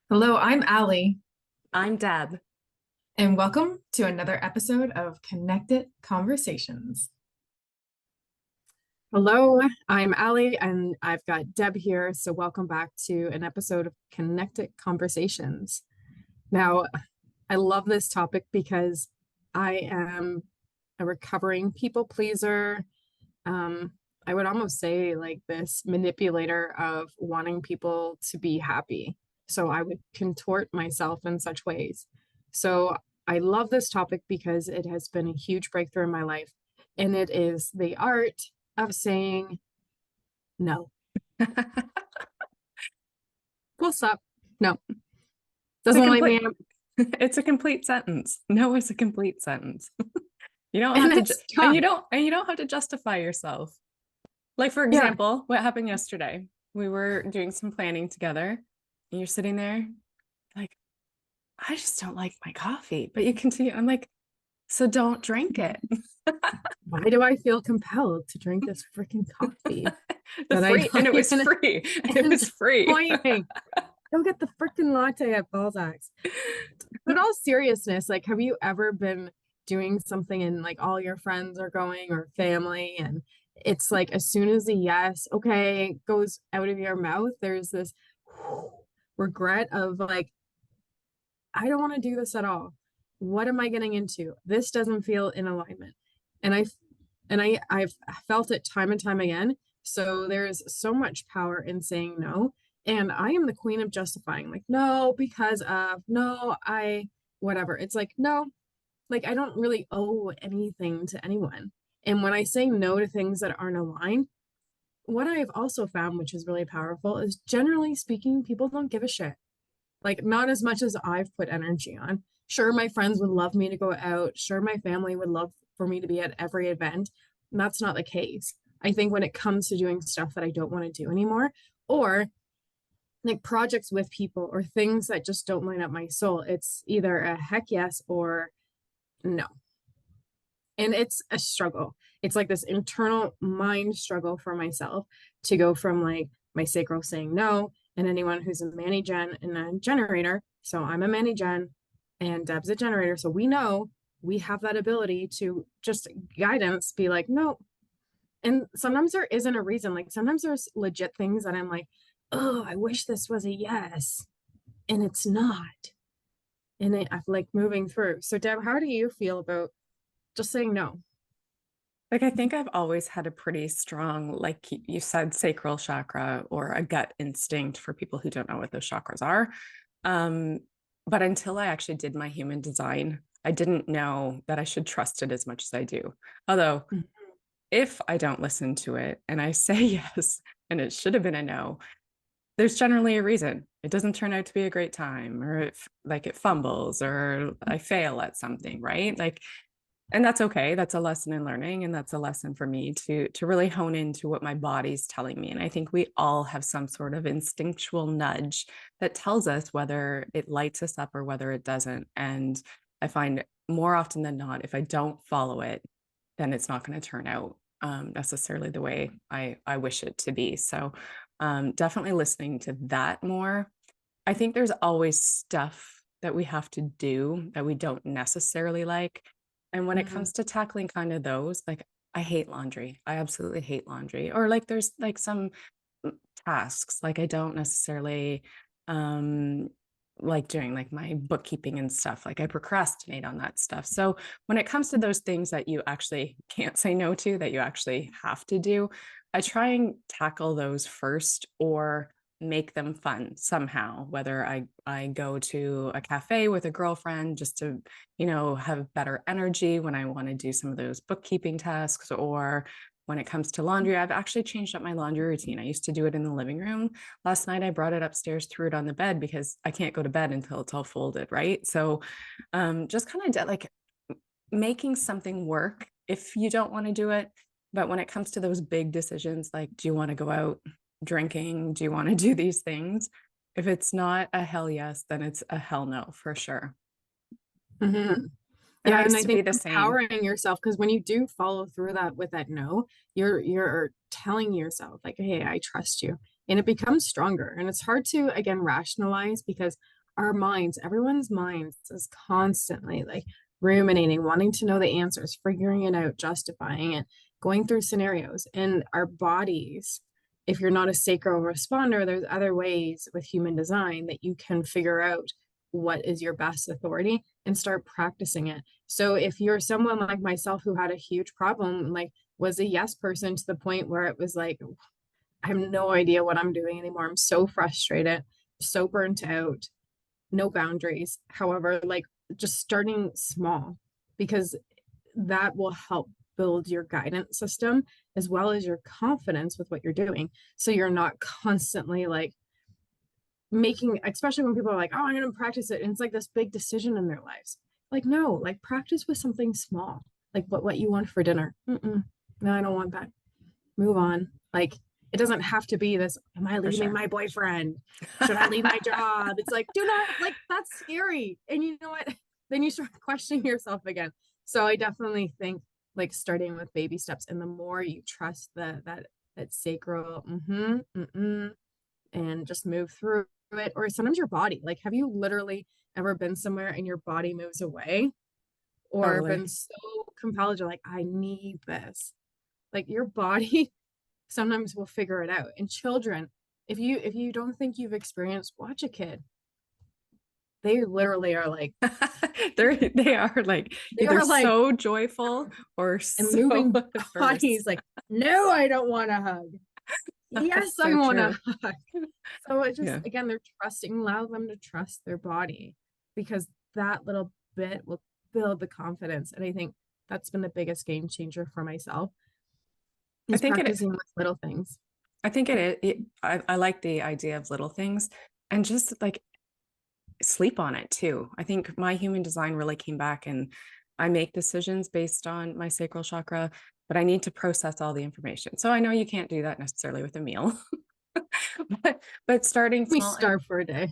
Hello, I'm Allie, I'm Deb. and welcome to another episode of Connected Conversations. Hello, I'm Allie and I've got Deb here. So, welcome back to an episode of Connected Conversations. Now, I love this topic because I am a recovering people pleaser. Um, I would almost say like this manipulator of wanting people to be happy. So, I would contort myself in such ways. So, I love this topic because it has been a huge breakthrough in my life, and it is the art of saying no. Full stop. No. It's a Doesn't light me complete up. it's a complete sentence. No is a complete sentence. You don't And have to it's tough. and you don't have to justify yourself. Like for Yeah. example, what happened yesterday? We were doing some planning together and you're sitting there like, I just don't like my coffee. But you continue. I'm like, so don't drink it. Why do I feel compelled to drink this freaking coffee The that I free and don't it was even free. It was free. disappointing? Go get the freaking latte at Balzac's. But all seriousness, like, have you ever been doing something and like all your friends are going or family, and it's like as soon as the yes, okay, goes out of your mouth, there's this regret of like, I don't want to do this at all. What am I getting into? This doesn't feel in alignment. And I've felt it time and time again. So there's so much power in saying no. And I am the queen of justifying, like, no, because of no, whatever. It's like, no, like I don't really owe anything to anyone. And when I say no to things that aren't aligned, what I've also found, which is really powerful, is generally speaking, people don't give a shit. Like, not as much as I've put energy on. Sure, my friends would love me to go out. Sure, my family would love for me to be at every event. And that's not the case. I think when it comes to doing stuff that I don't want to do anymore, or like projects with people or things that just don't line up my soul, it's either a heck yes or no. And it's a struggle. It's like this internal mind struggle for myself to go from like my sacral saying no, and anyone who's a Manny Gen and a generator. So I'm a Manny Gen and Deb's a generator. So we know we have that ability to just guidance be like, no. And sometimes there isn't a reason. Like sometimes there's legit things that I'm like, oh, I wish this was a yes. And it's not. And I'm like moving through. So Deb, how do you feel about just saying no? Like, I think I've always had a pretty strong, like you said, sacral chakra or a gut instinct for people who don't know what those chakras are. Um, but until I actually did my human design, I didn't know that I should trust it as much as I do. Although, Mhm. if I don't listen to it and I say yes, and it should have been a no, there's generally a reason. It doesn't turn out to be a great time, or it fumbles, or I fail at something, right? Like, and that's okay. That's a lesson in learning, and that's a lesson for me to really hone into what my body's telling me. And I think we all have some sort of instinctual nudge that tells us whether it lights us up or whether it doesn't. And I find more often than not, if I don't follow it, then it's not going to turn out necessarily the way I wish it to be. So definitely listening to that more. I think there's always stuff that we have to do that we don't necessarily like. And when it Mhm. comes to tackling kind of those, like I hate laundry. I absolutely hate laundry. Or like there's like some tasks like I don't necessarily um like doing like my bookkeeping and stuff. Like I procrastinate on that stuff. So when it comes to those things that you actually can't say no to, that you actually have to do, I try and tackle those first or make them fun somehow, whether I go to a cafe with a girlfriend just to, have better energy when I want to do some of those bookkeeping tasks, or when it comes to laundry, I've actually changed up my laundry routine. I used to do it in the living room. Last night I brought it upstairs, threw it on the bed because I can't go to bed until it's all folded, right? So just kind of like making something work if you don't want to do it. But when it comes to those big decisions, like, do you want to go out drinking? Do you want to do these things? If it's not a hell yes, then it's a hell no for sure. Mhm. And I Yeah, and used I to be think the same. empowering yourself, because when you do follow through that with that no, you're telling yourself like, hey, I trust you. And it becomes stronger. And it's hard to again rationalize because our minds, everyone's minds is constantly like ruminating, wanting to know the answers, figuring it out, justifying it, going through scenarios. And our bodies, if you're not a sacral responder, there's other ways with human design that you can figure out what is your best authority and start practicing it. So if you're someone like myself who had a huge problem, like was a yes person to the point where it was like, I have no idea what I'm doing anymore. I'm so frustrated, so burnt out, no boundaries. However, like just starting small, because that will help build your guidance system as well as your confidence with what you're doing. So you're not constantly like making, especially when people are like, oh, I'm going to practice it. And it's like this big decision in their lives. Like, no, like practice with something small, like what you want for dinner. No, I don't want that. Move on. Like, it doesn't have to be this, am I leaving sure. my boyfriend? Should I leave my job? It's like, do not, like, that's scary. And you know what? Then you start questioning yourself again. So I definitely think like starting with baby steps, and the more you trust that sacral, and just move through it. Or sometimes your body, like, have you literally ever been somewhere and your body moves away, or Totally. been so compelled, you're like, I need this? Like your body sometimes will figure it out. And children, if you don't think you've experienced, watch a kid. They literally are like, They are like they either are like, so joyful or and so moving averse. bodies like, no, I don't want to hug. Yes, I So want true. to hug. So it just, Yeah. again, they're trusting, allow them to trust their body, because that little bit will build the confidence. And I think that's been the biggest game changer for myself, I is think practicing with little things. I think I like the idea of little things and just like sleep on it too. I think my human design really came back, and I make decisions based on my sacral chakra, but I need to process all the information. So I know you can't do that necessarily with a meal. but starting We small and starve for a day.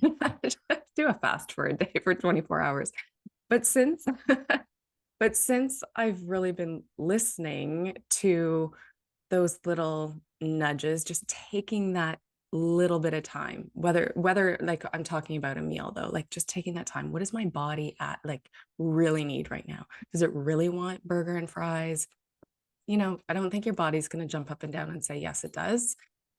do a fast for a day for 24 hours. But since but since I've really been listening to those little nudges, just taking that little bit of time, whether like I'm talking about a meal though, like just taking that time. What does my body at like really need right now? Does it really want burger and fries? I don't think your body's going to jump up and down and say yes, it does.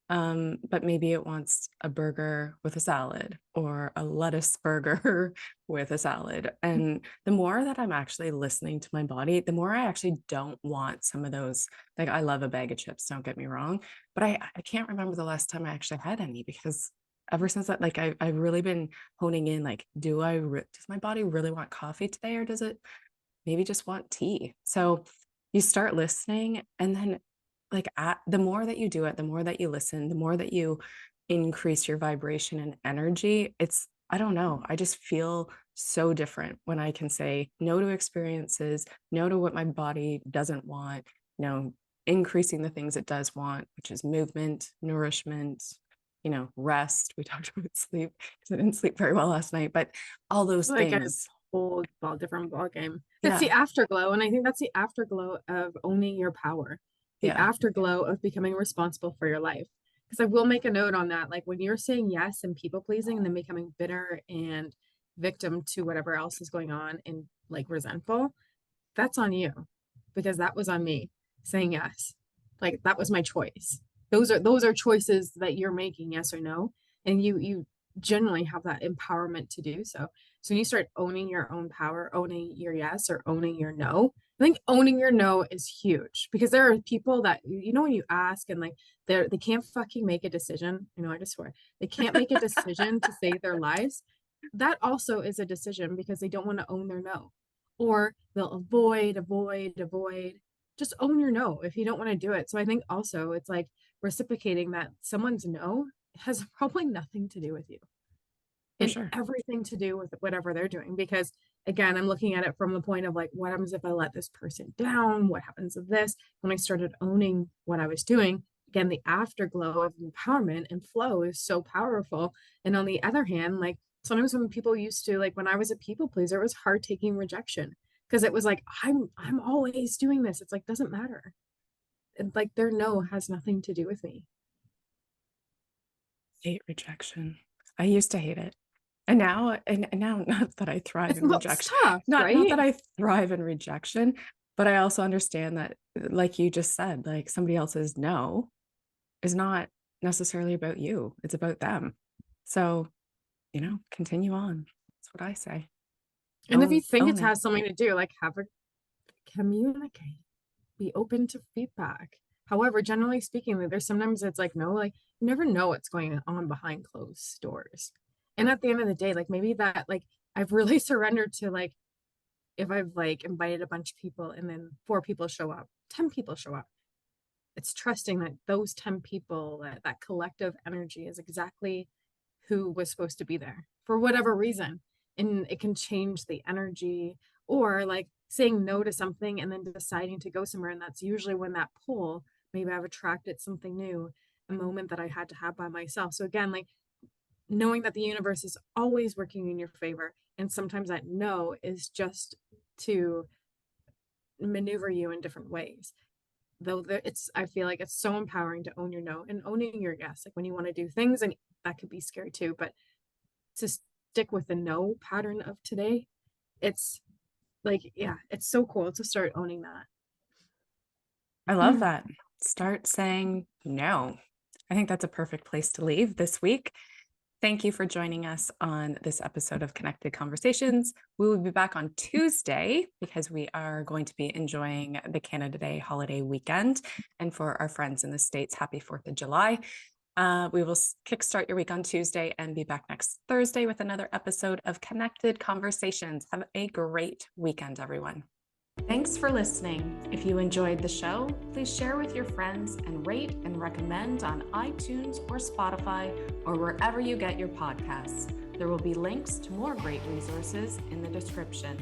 But maybe it wants a burger with a salad, or a lettuce burger with a salad. And the more that I'm actually listening to my body, the more I actually don't want some of those. Like, I love a bag of chips, don't get me wrong, but I can't remember the last time I actually had any, because ever since that, like I've really been honing in, like, does my body really want coffee today, or does it maybe just want tea? So you start listening, and then like the more that you do it, the more that you listen, the more that you increase your vibration and energy. I don't know, I just feel so different when I can say no to experiences, no to what my body doesn't want, increasing the things it does want, which is movement, nourishment, rest. We talked about sleep because I didn't sleep very well last night, but all those Like a things. whole different ball game. It's the Yeah. afterglow, and I think that's the afterglow of owning your power, the Yeah. afterglow of becoming responsible for your life. Because I will make a note on that. Like when you're saying yes and people pleasing, and then becoming bitter and victim to whatever else is going on, and like resentful, that's on you, because that was on me saying yes. Like that was my choice. Those are choices that you're making, yes or no, and you generally have that empowerment to do so. So when you start owning your own power, owning your yes or owning your no, I think owning your no is huge, because there are people that, when you ask and like they can't fucking make a decision. I just swear they can't make a decision to save their lives. That also is a decision, because they don't want to own their no, or they'll avoid. Just own your no if you don't want to do it. So I think also it's like reciprocating that someone's no has probably nothing to do with you, For and sure. everything to do with whatever they're doing. Because again, I'm looking at it from the point of like, what happens if I let this person down? What happens if this? When I started owning what I was doing, again, the afterglow of empowerment and flow is so powerful. And on the other hand, like sometimes when people used to, like when I was a people pleaser, it was hard taking rejection, because it was like, I'm always doing this. It's like, doesn't matter. And like their no has nothing to do with me. Hate rejection. I used to hate it. And now not that I thrive in Well, rejection, it's tough, not right? that I thrive in rejection, but I also understand that, like you just said, like somebody else's no is not necessarily about you. It's about them. So, continue on. That's what I say. And if you think Own it it. has something to do, like communicate, be open to feedback. However, generally speaking, like, there's sometimes it's like, no, like you never know what's going on behind closed doors. And at the end of the day, like maybe that, like I've really surrendered to like, if I've like invited a bunch of people and then 4 people show up, 10 people show up, it's trusting that those 10 people, that collective energy is exactly who was supposed to be there for whatever reason. And it can change the energy, or like saying no to something and then deciding to go somewhere. And that's usually when that pull, maybe I've attracted something new, a moment that I had to have by myself. So again, like knowing that the universe is always working in your favor. And sometimes that no is just to maneuver you in different ways. Though it's, I feel like it's so empowering to own your no and owning your yes. Like when you want to do things, and that could be scary too, but to stick with the no pattern of today, it's like, yeah, it's so cool to start owning that. I love that. Start saying no. I think that's a perfect place to leave this week. Thank you for joining us on this episode of Connected Conversations. We will be back on Tuesday because we are going to be enjoying the Canada Day holiday weekend. And for our friends in the States, happy 4th of July. We will kickstart your week on Tuesday and be back next Thursday with another episode of Connected Conversations. Have a great weekend, everyone. Thanks for listening. If you enjoyed the show, please share with your friends and rate and recommend on iTunes or Spotify or wherever you get your podcasts. There will be links to more great resources in the description.